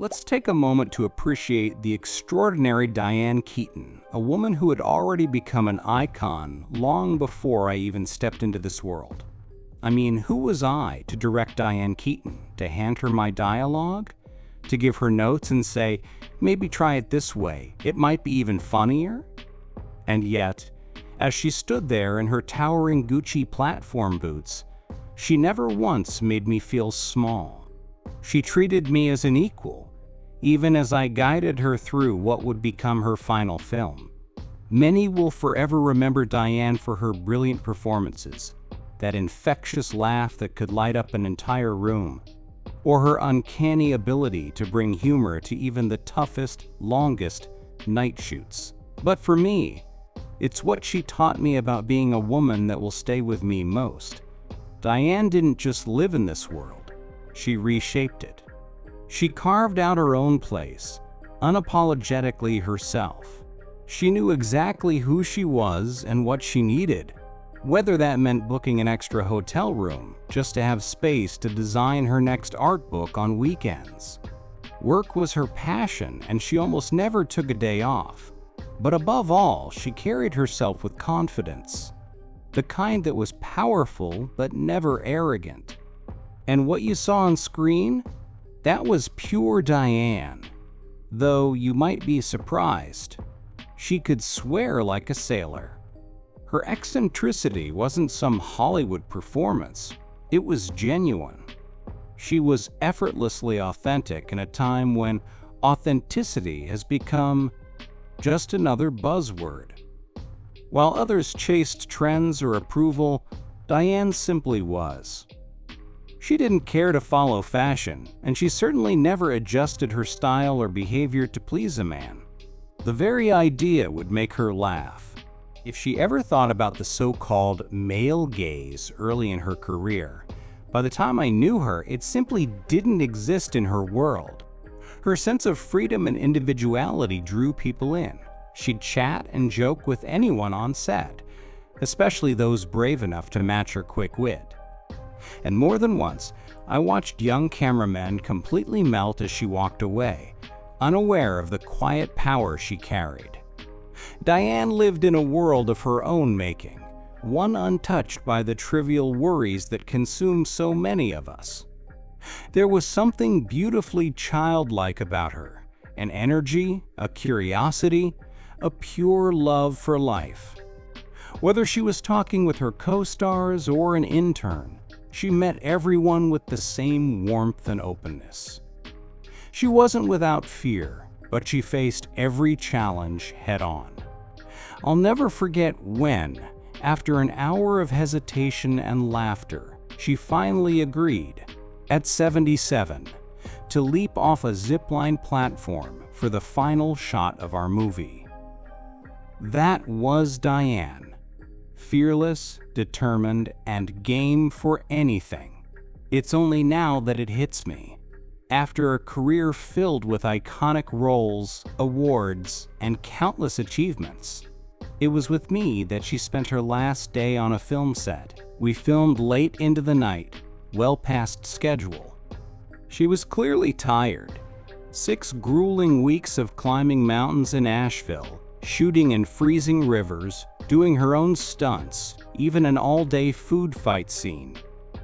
Let's take a moment to appreciate the extraordinary Diane Keaton, a woman who had already become an icon long before I even stepped into this world. I mean, who was I to direct Diane Keaton, to hand her my dialogue, to give her notes and say, maybe try it this way, it might be even funnier? And yet, as she stood there in her towering Gucci platform boots, she never once made me feel small. She treated me as an equal, even as I guided her through what would become her final film. Many will forever remember Diane for her brilliant performances, that infectious laugh that could light up an entire room, or her uncanny ability to bring humor to even the toughest, longest night shoots. But for me, it's what she taught me about being a woman that will stay with me most. Diane didn't just live in this world, she reshaped it. She carved out her own place, unapologetically herself. She knew exactly who she was and what she needed, whether that meant booking an extra hotel room just to have space to design her next art book on weekends. Work was her passion, and she almost never took a day off. But above all, she carried herself with confidence, the kind that was powerful but never arrogant. And what you saw on screen? That was pure Diane. Though you might be surprised, she could swear like a sailor. Her eccentricity wasn't some Hollywood performance, it was genuine. She was effortlessly authentic in a time when authenticity has become just another buzzword. While others chased trends or approval, Diane simply was. She didn't care to follow fashion, and she certainly never adjusted her style or behavior to please a man. The very idea would make her laugh. If she ever thought about the so-called male gaze early in her career, by the time I knew her, it simply didn't exist in her world. Her sense of freedom and individuality drew people in. She'd chat and joke with anyone on set, especially those brave enough to match her quick wit. And more than once, I watched young cameramen completely melt as she walked away, unaware of the quiet power she carried. Diane lived in a world of her own making, one untouched by the trivial worries that consume so many of us. There was something beautifully childlike about her, an energy, a curiosity, a pure love for life. Whether she was talking with her co-stars or an intern, she met everyone with the same warmth and openness. She wasn't without fear, but she faced every challenge head-on. I'll never forget when, after an hour of hesitation and laughter, she finally agreed, at 77, to leap off a zipline platform for the final shot of our movie. That was Diane. Fearless, determined, and game for anything. It's only now that it hits me. After a career filled with iconic roles, awards, and countless achievements, it was with me that she spent her last day on a film set. We filmed late into the night, well past schedule. She was clearly tired. 6 grueling weeks of climbing mountains in Asheville, shooting in freezing rivers, doing her own stunts, even an all-day food fight scene.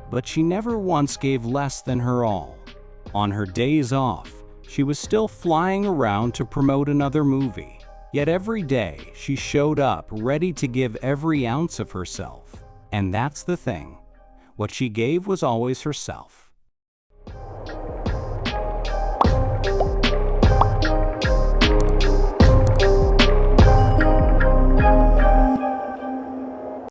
But she never once gave less than her all. On her days off, she was still flying around to promote another movie. Yet every day, she showed up ready to give every ounce of herself. And that's the thing. What she gave was always herself.